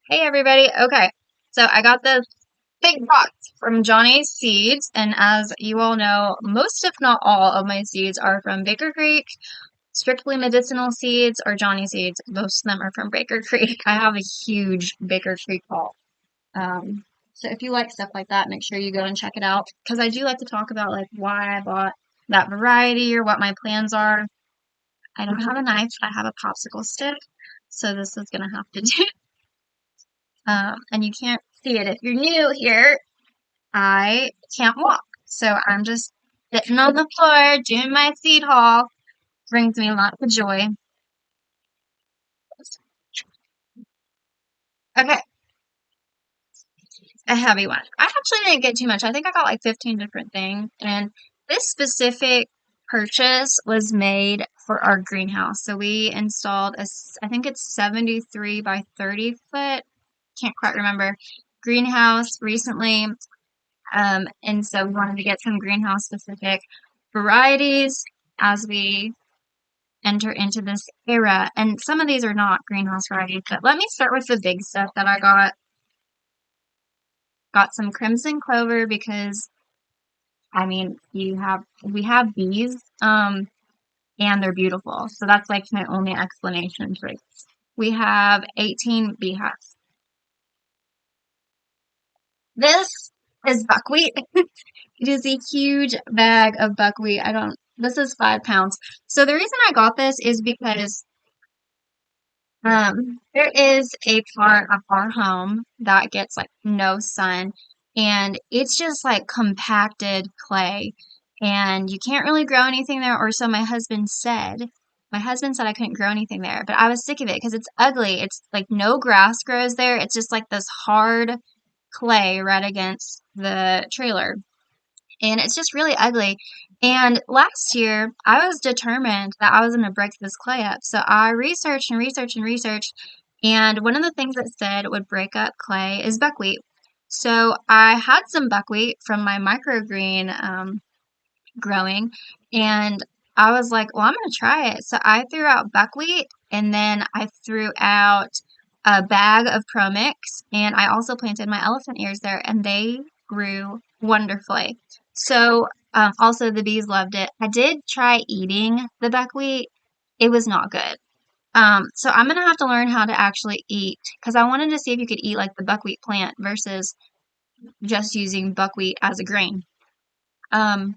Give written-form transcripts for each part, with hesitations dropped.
Hey everybody. Okay. So I got this big box from Johnny's Seeds, and as you all know, most if not all of my seeds are from Baker Creek, strictly medicinal seeds or Johnny Seeds. Most of them are from Baker Creek. I have a huge Baker Creek haul. So if you like stuff like that, make sure you go and check it out because I do like to talk about like why I bought that variety or what my plans are. I don't have a knife, I have a popsicle stick, so this is gonna have to do. And you can't see it if you're new here. I can't walk. So I'm just sitting on the floor doing my seed haul. Brings me lots of joy. Okay, a heavy one. I actually didn't get too much. I think I got like 15 different things. And this specific purchase was made for our greenhouse. So we installed I think it's 73 by 30 foot. Can't quite remember. Greenhouse recently. And so we wanted to get some greenhouse specific varieties as we enter into this era. And some of these are not greenhouse varieties, but let me start with the big stuff that I got. Got some crimson clover because I mean we have bees, and they're beautiful. So that's like my only explanation for it. We have 18 beehives. This is buckwheat. It is a huge bag of buckwheat. This is 5 pounds. So the reason I got this is because there is a part of our home that gets like no sun and it's just like compacted clay and you can't really grow anything there, or so my husband said. My husband said I couldn't grow anything there, but I was sick of it because it's ugly. It's like no grass grows there. It's just like this hard clay right against the trailer and it's just really ugly. And last year, I was determined that I was going to break this clay up. So I researched and researched and researched, and one of the things that said would break up clay is buckwheat. So I had some buckwheat from my microgreen growing, and I was like, well, I'm going to try it. So I threw out buckwheat, and then I threw out a bag of Pro Mix, and I also planted my elephant ears there, and they grew wonderfully. So also the bees loved it. I did try eating the buckwheat. It was not good. So I'm gonna have to learn how to actually eat because I wanted to see if you could eat like the buckwheat plant versus just using buckwheat as a grain. Um,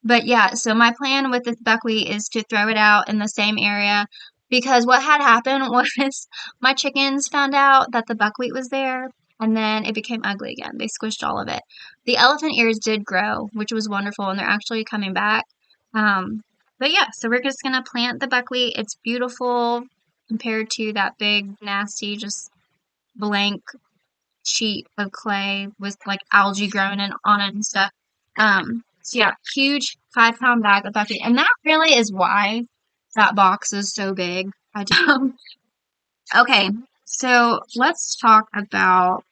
but yeah, so my plan with this buckwheat is to throw it out in the same area because what had happened was my chickens found out that the buckwheat was there and then it became ugly again. They squished all of it. The elephant ears did grow, which was wonderful, and they're actually coming back. But yeah, so we're just gonna plant the buckwheat. It's beautiful compared to that big, nasty, just blank sheet of clay with like algae growing on it and stuff. So yeah, huge 5 pound bag of buckwheat. And that really is why that box is so big. I don't. Okay, so let's talk about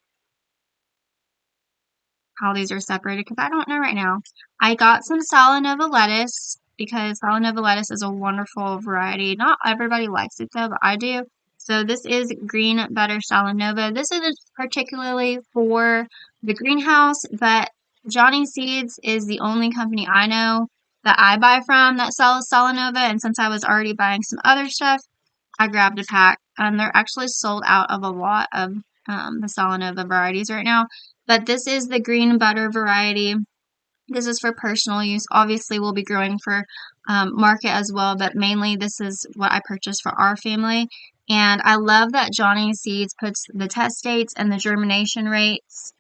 how these are separated because I don't know right now. I got some Salanova lettuce because Salanova lettuce is a wonderful variety. Not everybody likes it though, but I do. So this is green butter Salanova. This is particularly for the greenhouse, but Johnny Seeds is the only company I know that I buy from that sells Salanova. And since I was already buying some other stuff, I grabbed a pack. And they're actually sold out of a lot of the Salanova varieties right now. But this is the green butter variety. This is for personal use. Obviously, we'll be growing for market as well, but mainly this is what I purchased for our family. And I love that Johnny Seeds puts the test dates and the germination rates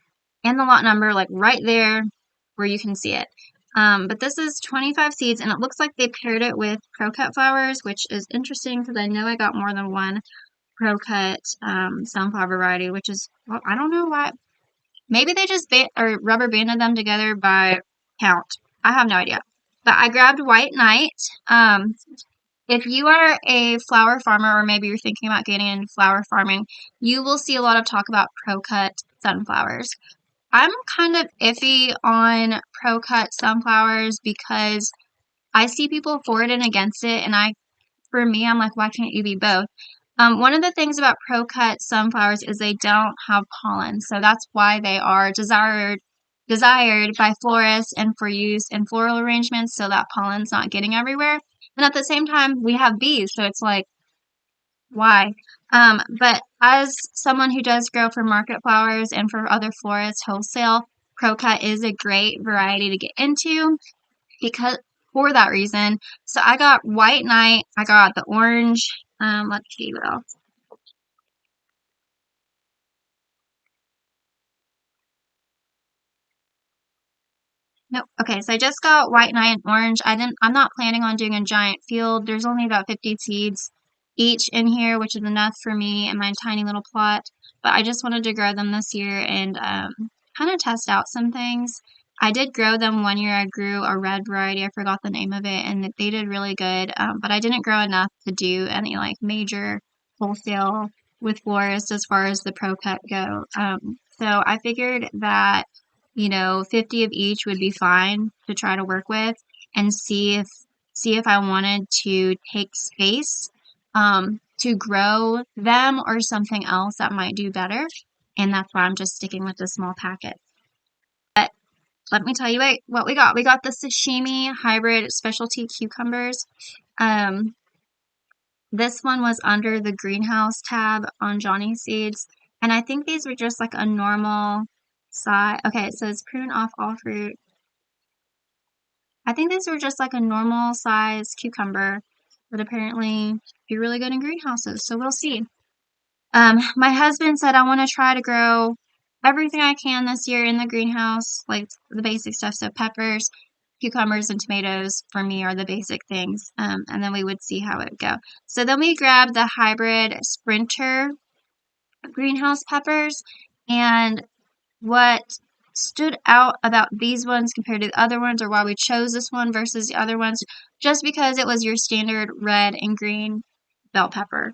and the lot number like right there where you can see it. But this is 25 seeds, and it looks like they paired it with croquette flowers, which is interesting because I know I got more than one croquette sunflower variety, which is, well, I don't know why. Maybe they just or rubber banded them together by count. I have no idea. But I grabbed White Knight. If you are a flower farmer, or maybe you're thinking about getting into flower farming, you will see a lot of talk about pro-cut sunflowers. I'm kind of iffy on pro-cut sunflowers because I see people for it and against it, and for me, I'm like, why can't you be both? One of the things about pro-cut sunflowers is they don't have pollen, so that's why they are desired by florists and for use in floral arrangements so that pollen's not getting everywhere. And at the same time, we have bees, so it's like, why? But as someone who does grow for market flowers and for other florists wholesale, pro-cut is a great variety to get into because for that reason. So I got white knight, I got the orange. Let's see what else. Nope. Okay, so I just got white knight and orange. I'm not planning on doing a giant field. There's only about 50 seeds each in here, which is enough for me and my tiny little plot. But I just wanted to grow them this year and kind of test out some things. I did grow them one year. I grew a red variety. I forgot the name of it, and they did really good. But I didn't grow enough to do any like major wholesale with florists as far as the pro cut go. So I figured that 50 of each would be fine to try to work with and see if I wanted to take space to grow them or something else that might do better. And that's why I'm just sticking with the small packet. But let me tell you what we got. We got the sashimi hybrid specialty cucumbers. Um, this one was under the greenhouse tab on Johnny Seeds. And I think these were just like a normal size. Okay, it says prune off all fruit. I think these were just like a normal size cucumber, but apparently do really good in greenhouses. So we'll see. My husband said I want to try to grow everything I can this year in the greenhouse, like the basic stuff. So peppers, cucumbers, and tomatoes for me are the basic things. And then we would see how it would go. So then we grabbed the hybrid Sprinter greenhouse peppers, and what stood out about these ones compared to the other ones, or why we chose this one versus the other ones, just because it was your standard red and green bell pepper.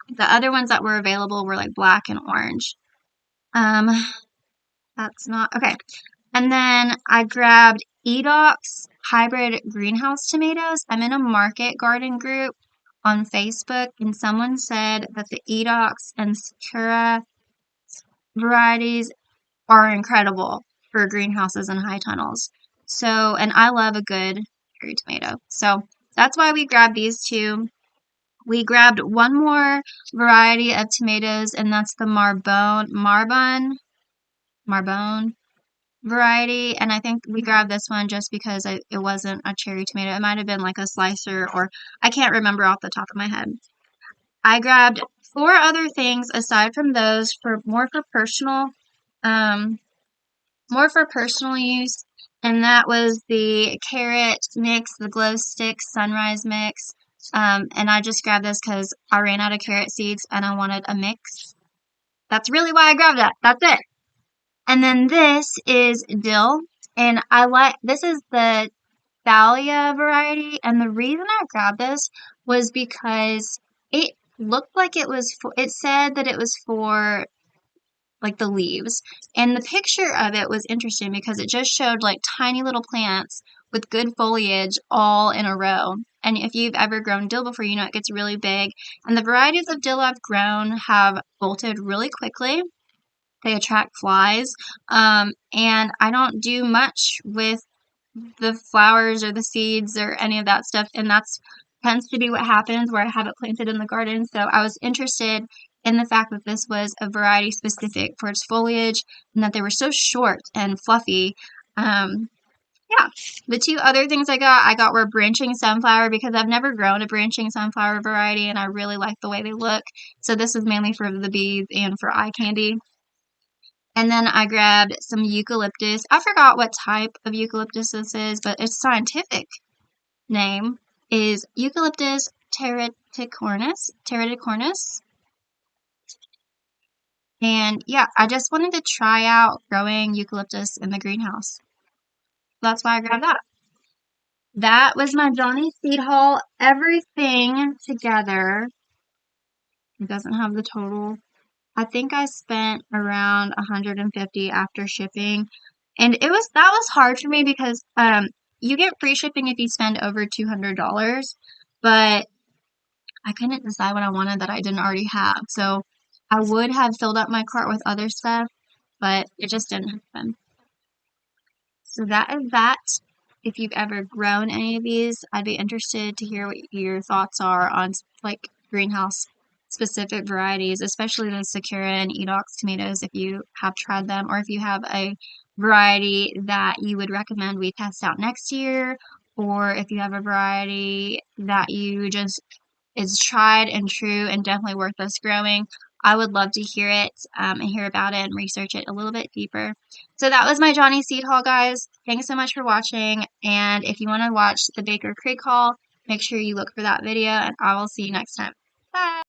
The other ones that were available were like black and orange. Um, that's not okay. And then I grabbed Edox hybrid greenhouse tomatoes. I'm in a market garden group on Facebook, and someone said that the Edox and Sakura varieties are incredible for greenhouses and high tunnels. So, and I love a good cherry tomato. So that's why we grabbed these two. We grabbed one more variety of tomatoes, and that's the Marbone variety. And I think we grabbed this one just because it wasn't a cherry tomato. It might have been like a slicer, or I can't remember off the top of my head. I grabbed four other things aside from those for um, more for personal use, and that was the carrot mix, the glow stick sunrise mix. And I just grabbed this because I ran out of carrot seeds and I wanted a mix. That's really why I grabbed that. That's it. And then this is dill, and this is the Thalia variety, and the reason I grabbed this was because it looked like it said that it was for like the leaves. And the picture of it was interesting because it just showed like tiny little plants with good foliage all in a row. And if you've ever grown dill before, you know it gets really big. And the varieties of dill I've grown have bolted really quickly. They attract flies. And I don't do much with the flowers or the seeds or any of that stuff. And that's tends to be what happens where I have it planted in the garden. So I was interested in the fact that this was a variety specific for its foliage and that they were so short and fluffy. Yeah, the two other things I got were branching sunflower because I've never grown a branching sunflower variety and I really like the way they look. So this is mainly for the bees and for eye candy. And then I grabbed some eucalyptus. I forgot what type of eucalyptus this is, but its scientific name is Eucalyptus terraticornis. And yeah, I just wanted to try out growing eucalyptus in the greenhouse. That's why I grabbed that. That was my Johnny Seed haul. Everything together, it doesn't have the total. I think I spent around 150 after shipping. And that was hard for me because you get free shipping if you spend over $200. But I couldn't decide what I wanted that I didn't already have. So I would have filled up my cart with other stuff, but it just didn't happen. So that is that. If you've ever grown any of these, I'd be interested to hear what your thoughts are on like greenhouse specific varieties, especially the Sakura and Edox tomatoes if you have tried them, or if you have a variety that you would recommend we test out next year, or if you have a variety that you just is tried and true and definitely worth us growing. I would love to hear it and hear about it and research it a little bit deeper. So that was my Johnny seed haul, guys. Thanks so much for watching. And if you want to watch the Baker Creek haul, make sure you look for that video, and I will see you next time. Bye!